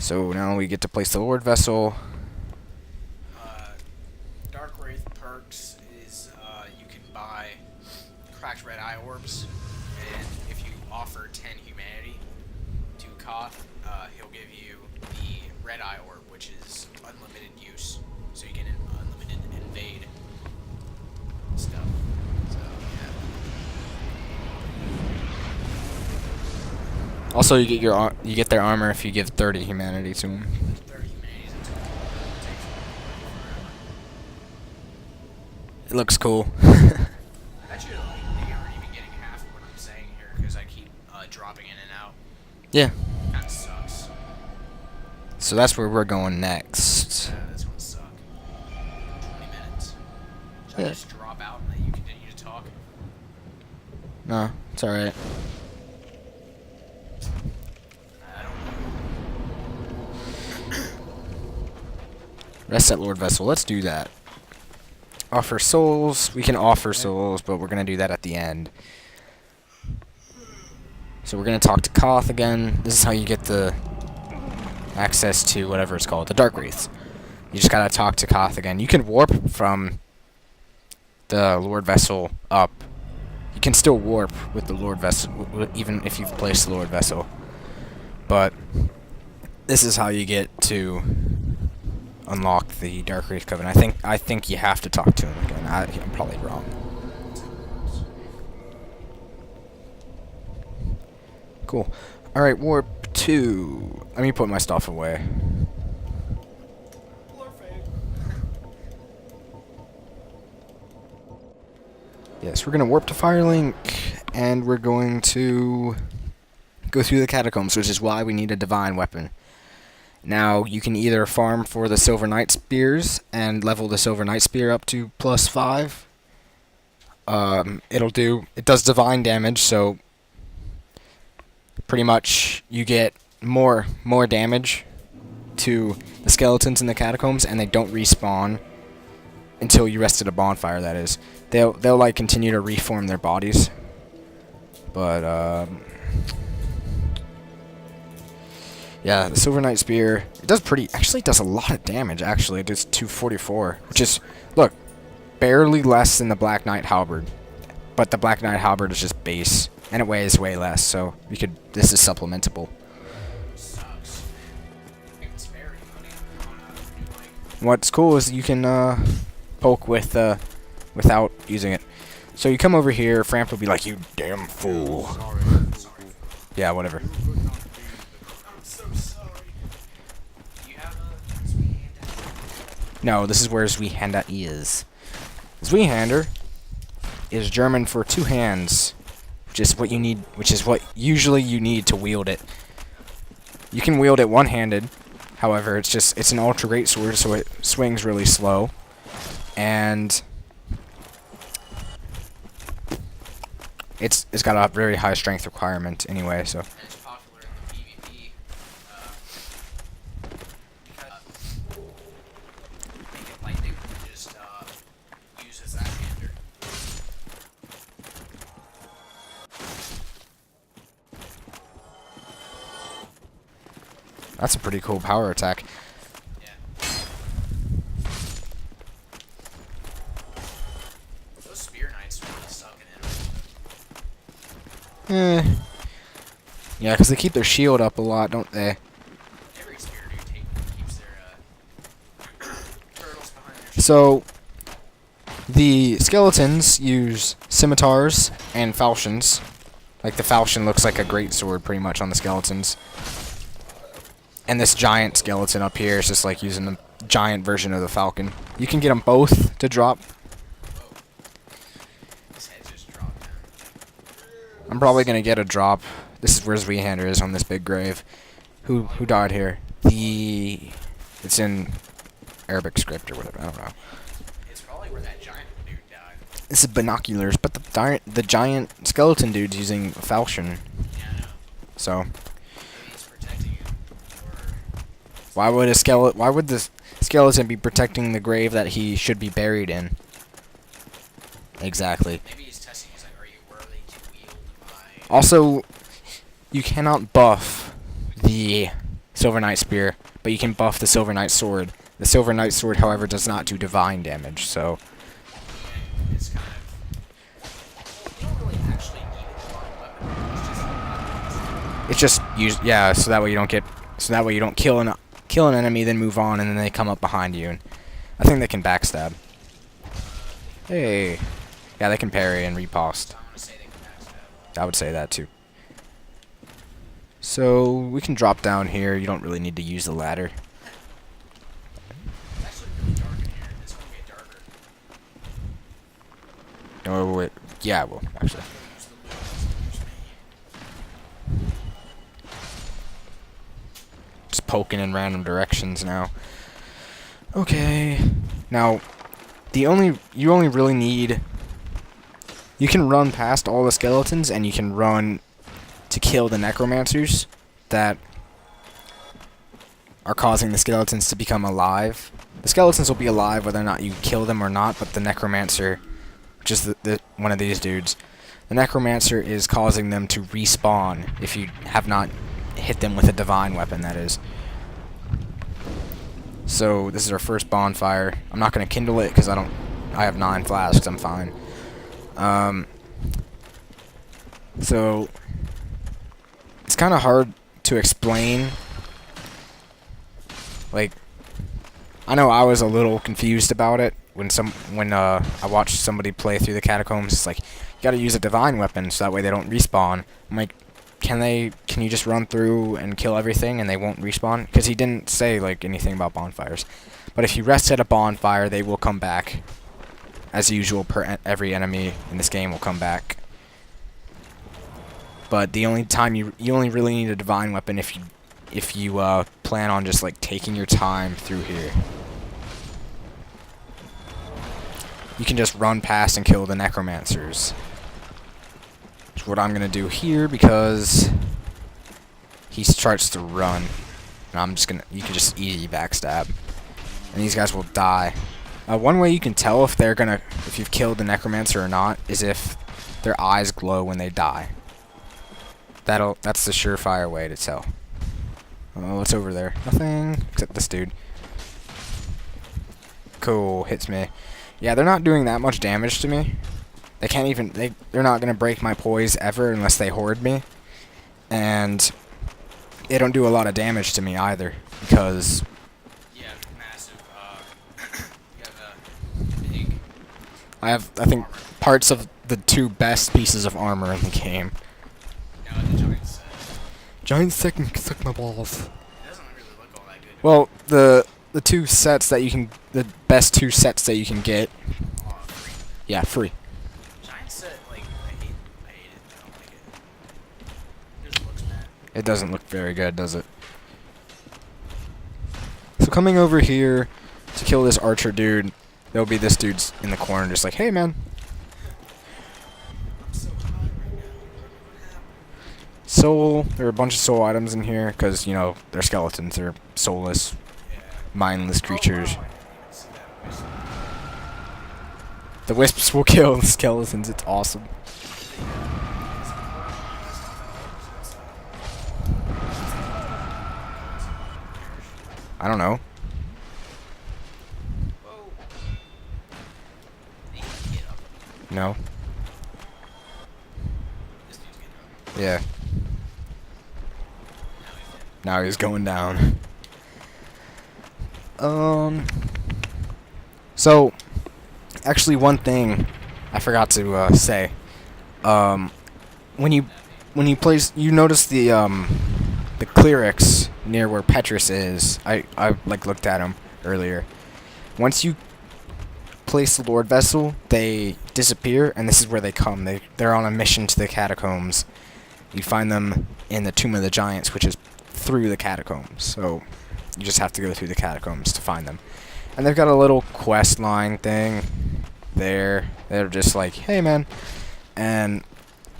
So now we get to place the Lord Vessel. Dark Wraith perks is you can buy cracked red eye orbs, and if you offer 10 humanity to Koth, he'll give you the red eye orb, which is unlimited use, so you can unlimited invade stuff. So yeah. Also, you get their armor if you give 30 humanity to them. 30 humanity is a total. It looks cool. I bet you like, they aren't even getting half of what I'm saying here because I keep dropping in and out. Yeah. That sucks. So that's where we're going next. Yeah, that's gonna suck. 20 minutes. Should Yeah. I just drop out and let you continue to talk? No, it's alright. I don't know. Rest that Lord Vessel. Let's do that. Offer souls. We can offer souls, but we're going to do that at the end. So we're going to talk to Koth again. This is how you get the access to whatever it's called, the Dark Wraiths. You just got to talk to Koth again. You can warp from the Lord Vessel up. You can still warp with the Lord Vessel, even if you've placed the Lord Vessel. But this is how you get to unlock the Dark Wraith Coven. I think you have to talk to him again. I'm probably wrong. Cool. Alright, warp 2. Let me put my stuff away. Yes, we're going to warp to Firelink, and we're going to go through the catacombs, which is why we need a divine weapon. Now, you can either farm for the Silver Knight Spears and level the Silver Knight Spear up to +5. It does divine damage, so pretty much you get more damage to the skeletons in the catacombs, and they don't respawn until you rest at a bonfire, that is. They'll like continue to reform their bodies. But yeah, the Silver Knight Spear, it does a lot of damage, actually. It does 244, which is, look, barely less than the Black Knight Halberd. But the Black Knight Halberd is just base, and it weighs way less, so this is supplementable. What's cool is you can poke with without using it. So you come over here, Framp will be like, "You damn fool." Yeah, whatever. No, this is where Zweihander is. Zweihander is German for two hands, which is what usually you need to wield it. You can wield it one-handed, however, it's an ultra great sword, so it swings really slow, and it's got a very high strength requirement anyway, so. That's a pretty cool power attack. Yeah. Those spear knights really suck in it. Yeah, because they keep their shield up a lot, don't they? Every spear dude keeps their turtles behind their shield. So, the skeletons use scimitars and falchions. Like, the falchion looks like a great sword pretty much on the skeletons. And this giant skeleton up here is just like using the giant version of the falcon. You can get them both to drop. Whoa. His head just dropped down. I'm probably going to get a drop. This is where Zweihander is on this big grave. Who died here? It's in Arabic script or whatever, I don't know. It's probably where that giant dude died. This is binoculars, but the giant skeleton dude's using a falchion. Yeah, I know. So, Maybe he's protecting you. why would the skeleton be protecting the grave that he should be buried in? Exactly. Maybe he's testing. He's like, are you worthy to wield my... Also, you cannot buff the Silver Knight Spear, but you can buff the Silver Knight Sword. The Silver Knight Sword, however, does not do divine damage, so... It's kind of... You don't really actually need a divine weapon. It's just yeah, so that way you don't get, so that way you don't kill an enemy, then move on, and then they come up behind you. And I think they can backstab. Hey, yeah, they can parry and riposte. I'm gonna say they can backstab. I would say that too. So we can drop down here. You don't really need to use the ladder. It's actually really dark in here. It's gonna get darker. Oh wait, yeah, well, actually. Use the loot. Use me. Just poking in random directions now. Okay. Now, you only really need... You can run past all the skeletons, and you can run to kill the necromancers that are causing the skeletons to become alive. The skeletons will be alive whether or not you kill them or not, but the necromancer, which is one of these dudes, the necromancer is causing them to respawn if you have not hit them with a divine weapon, that is. So this is our first bonfire. I'm not going to kindle it because I have 9 flasks. I'm fine. So it's kind of hard to explain. Like, I know I was a little confused about it when I watched somebody play through the catacombs. It's like, you got to use a divine weapon so that way they don't respawn. I'm like, can you just run through and kill everything and they won't respawn? Because he didn't say like anything about bonfires. But if you rest at a bonfire, they will come back. As usual, every enemy in this game will come back. But the only time you only really need a divine weapon if you plan on just like taking your time through here. You can just run past and kill the necromancers. Which is what I'm gonna do here because he starts to run, and you can just easy backstab, and these guys will die. One way you can tell if you've killed the necromancer or not is if their eyes glow when they die. That's the surefire way to tell. What's over there? Nothing except this dude. Cool, hits me. Yeah, they're not doing that much damage to me. They can't even they're not gonna break my poise ever unless they hoard me. And they don't do a lot of damage to me either because You have massive, you have a big... I think parts of the 2 best pieces of armor in the game. No, the giant set. Giant set can suck my balls. It doesn't really look all that good. Well, the 2 sets that you can, the best 2 sets that you can get. Free. Yeah, free. Giant set, like, I hate it. I don't like it. It just looks bad. It doesn't look very good, does it? So coming over here to kill this archer dude, there'll be this dude's in the corner just like, hey man. I'm so hot right now. What happened? Soul, there are a bunch of soul items in here because, you know, they're skeletons, they're soulless, Yeah. mindless creatures. Oh, wow. I didn't even see that wisp. The wisps will kill the skeletons, it's awesome. I don't know. Whoa. He can get up. No. This dude's getting up. Yeah. Now he's dead. Now he's going down. So, actually, one thing I forgot to say. When you place, you notice the clerics near where Petrus is. I like looked at him earlier. Once you place the Lord Vessel, they disappear, and this is where they come. They're on a mission to the catacombs. You find them in the Tomb of the Giants, which is through the catacombs. So you just have to go through the catacombs to find them. And they've got a little quest line thing there. They're just like, hey man. And